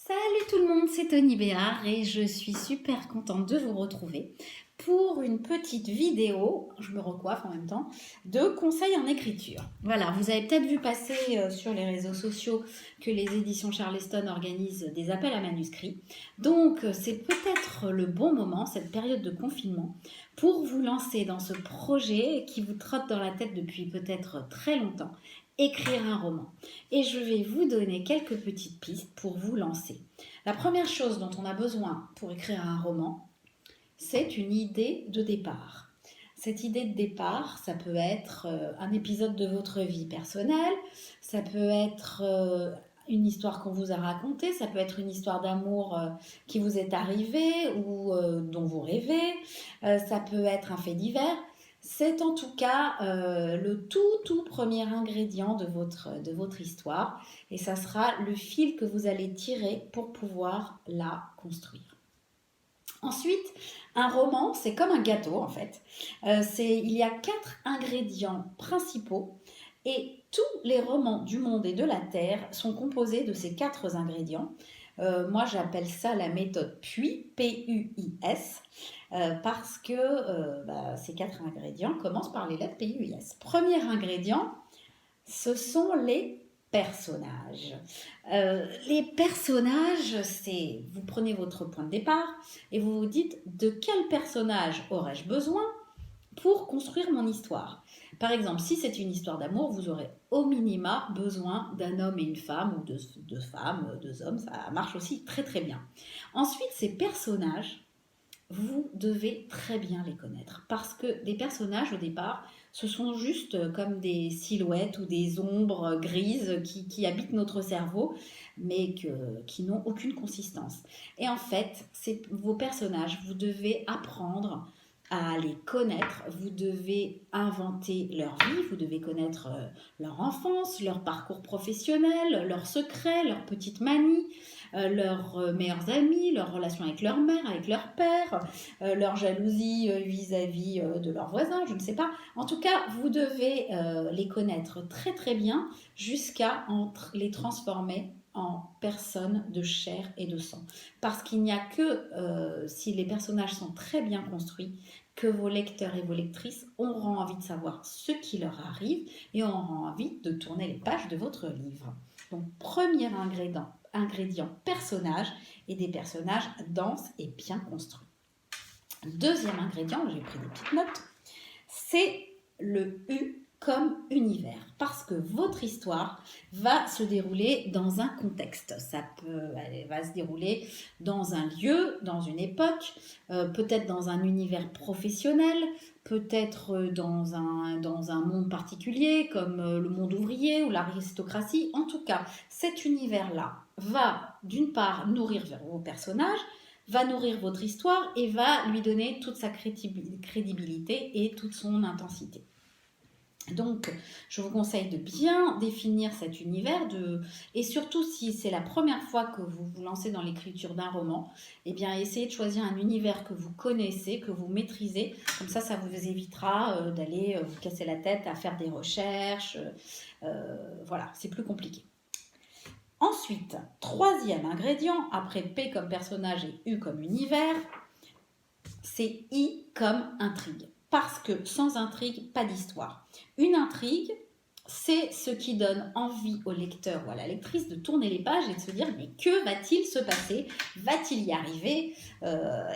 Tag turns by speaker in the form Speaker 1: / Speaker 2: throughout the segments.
Speaker 1: Salut tout le monde, c'est Tony Béard et je suis super contente de vous retrouver pour une petite vidéo, je me recoiffe en même temps, de conseils en écriture. Voilà, vous avez peut-être vu passer sur les réseaux sociaux que les éditions Charleston organisent des appels à manuscrits. Donc c'est peut-être le bon moment, cette période de confinement, pour vous lancer dans ce projet qui vous trotte dans la tête depuis peut-être très longtemps, écrire un roman. Et je vais vous donner quelques petites pistes pour vous lancer. La première chose dont on a besoin pour écrire un roman, c'est une idée de départ. Cette idée de départ, ça peut être un épisode de votre vie personnelle, ça peut être une histoire qu'on vous a racontée, ça peut être une histoire d'amour qui vous est arrivée ou dont vous rêvez, ça peut être un fait divers. C'est en tout cas le tout premier ingrédient de votre histoire et ça sera le fil que vous allez tirer pour pouvoir la construire. Ensuite, un roman, c'est comme un gâteau en fait. Il y a 4 ingrédients principaux et tous les romans du monde et de la Terre sont composés de ces 4 ingrédients. Moi, j'appelle ça la méthode PUIS, P-U-I-S, parce que ces 4 ingrédients commencent par les lettres P-U-I-S. Premier ingrédient, ce sont les personnages. Les personnages, vous prenez votre point de départ et vous vous dites de quel personnage aurais-je besoin pour construire mon histoire. Par exemple, si c'est une histoire d'amour, vous aurez au minima besoin d'un homme et une femme, ou deux femmes, 2 hommes, ça marche aussi très très bien. Ensuite, ces personnages, vous devez très bien les connaître parce que des personnages au départ, ce sont juste comme des silhouettes ou des ombres grises qui habitent notre cerveau, mais qui n'ont aucune consistance. Et en fait, vos personnages, vous devez apprendre à les connaître, vous devez inventer leur vie, vous devez connaître leur enfance, leur parcours professionnel, leurs secrets, leurs petites manies, leurs meilleurs amis, leurs relations avec leur mère, avec leur père, leur jalousie vis-à-vis de leurs voisins, je ne sais pas. En tout cas, vous devez les connaître très très bien jusqu'à les transformer en personnes de chair et de sang. Parce qu'il n'y a que si les personnages sont très bien construits que vos lecteurs et vos lectrices auront envie de savoir ce qui leur arrive et auront envie de tourner les pages de votre livre. Donc, premier ingrédient personnage et des personnages denses et bien construits. Deuxième ingrédient, j'ai pris des petites notes, c'est le U comme univers, parce que votre histoire va se dérouler dans un contexte. Elle va se dérouler dans un lieu, dans une époque, peut-être dans un univers professionnel, peut-être dans un monde particulier, comme le monde ouvrier ou l'aristocratie. En tout cas, cet univers-là va d'une part nourrir vos personnages, va nourrir votre histoire et va lui donner toute sa crédibilité et toute son intensité. Donc, je vous conseille de bien définir cet univers et surtout si c'est la première fois que vous vous lancez dans l'écriture d'un roman, eh bien essayez de choisir un univers que vous connaissez, que vous maîtrisez. Comme ça vous évitera d'aller vous casser la tête à faire des recherches. Voilà, c'est plus compliqué. Ensuite, troisième ingrédient, après P comme personnage et U comme univers, c'est I comme intrigue. Parce que sans intrigue, pas d'histoire. Une intrigue, c'est ce qui donne envie au lecteur ou à la lectrice de tourner les pages et de se dire mais que va-t-il se passer? Va-t-il y arriver?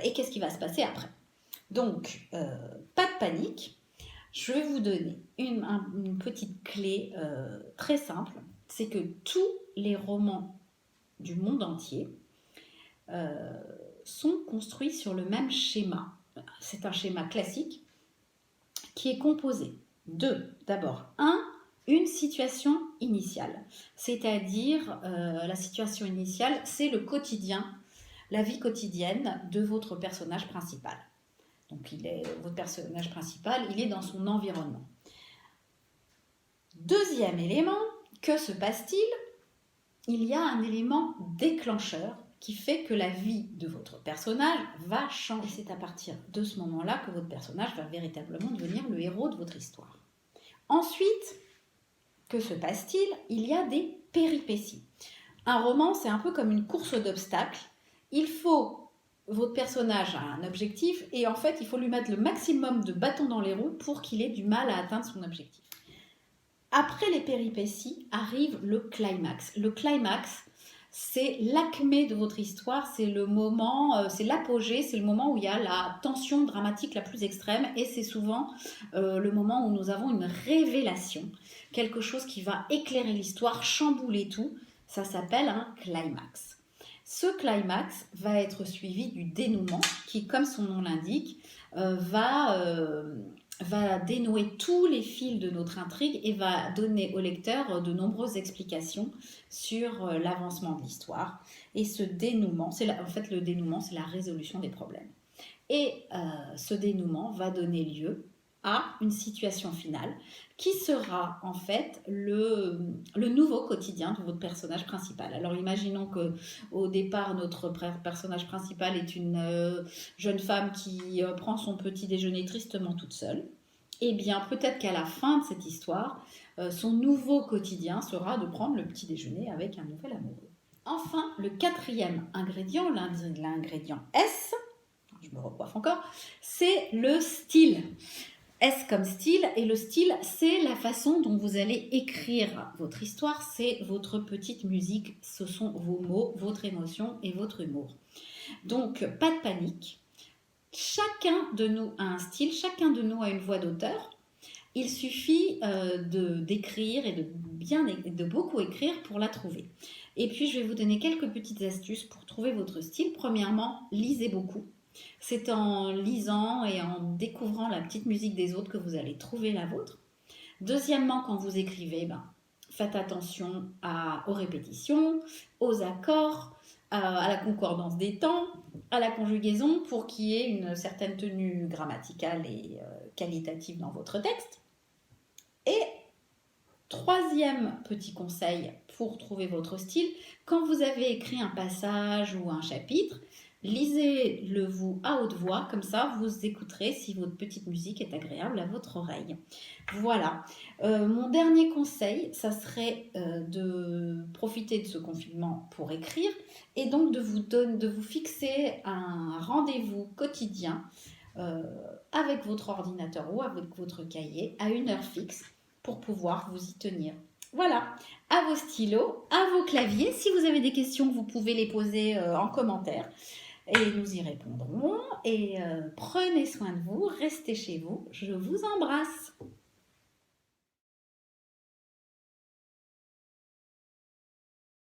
Speaker 1: Et qu'est-ce qui va se passer après? Donc, pas de panique. Je vais vous donner une petite clé très simple. C'est que tous les romans du monde entier sont construits sur le même schéma. C'est un schéma classique qui est composé de, d'abord, une situation initiale. C'est-à-dire, la situation initiale, c'est le quotidien, la vie quotidienne de votre personnage principal. Donc, votre personnage principal, il est dans son environnement. Deuxième élément, que se passe-t-il? Il y a un élément déclencheur qui fait que la vie de votre personnage va changer. C'est à partir de ce moment-là que votre personnage va véritablement devenir le héros de votre histoire. Ensuite, que se passe-t-il? Il y a des péripéties. Un roman, c'est un peu comme une course d'obstacles. Il faut, votre personnage a un objectif et en fait, il faut lui mettre le maximum de bâtons dans les roues pour qu'il ait du mal à atteindre son objectif. Après les péripéties arrive le climax. Le climax, c'est l'acmé de votre histoire, c'est le moment, c'est l'apogée, c'est le moment où il y a la tension dramatique la plus extrême et c'est souvent le moment où nous avons une révélation, quelque chose qui va éclairer l'histoire, chambouler tout. Ça s'appelle un climax. Ce climax va être suivi du dénouement qui, comme son nom l'indique, va dénouer tous les fils de notre intrigue et va donner au lecteur de nombreuses explications sur l'avancement de l'histoire. Et ce dénouement, en fait le dénouement, c'est la résolution des problèmes. Et ce dénouement va donner lieu à une situation finale qui sera en fait le nouveau quotidien de votre personnage principal. Alors imaginons que au départ notre personnage principal est une jeune femme qui prend son petit déjeuner tristement toute seule. Eh bien peut-être qu'à la fin de cette histoire, son nouveau quotidien sera de prendre le petit déjeuner avec un nouvel amoureux. Enfin, le quatrième ingrédient, l'ingrédient S, je me recoiffe encore, c'est le style. S comme style, et le style, c'est la façon dont vous allez écrire votre histoire, c'est votre petite musique, ce sont vos mots, votre émotion et votre humour. Donc, pas de panique, chacun de nous a un style, chacun de nous a une voix d'auteur. Il suffit d'écrire et de beaucoup écrire pour la trouver. Et puis, je vais vous donner quelques petites astuces pour trouver votre style. Premièrement, lisez beaucoup. C'est en lisant et en découvrant la petite musique des autres que vous allez trouver la vôtre. Deuxièmement, quand vous écrivez, faites attention aux répétitions, aux accords, à la concordance des temps, à la conjugaison pour qu'il y ait une certaine tenue grammaticale et qualitative dans votre texte. Et troisième petit conseil pour trouver votre style, quand vous avez écrit un passage ou un chapitre, lisez-le vous à haute voix, comme ça vous écouterez si votre petite musique est agréable à votre oreille. Voilà. Mon dernier conseil, ça serait de profiter de ce confinement pour écrire et donc de vous fixer un rendez-vous quotidien avec votre ordinateur ou avec votre cahier à une heure fixe pour pouvoir vous y tenir. Voilà, à vos stylos, à vos claviers. Si vous avez des questions, vous pouvez les poser en commentaire et nous y répondrons. Et prenez soin de vous, restez chez vous. Je vous embrasse.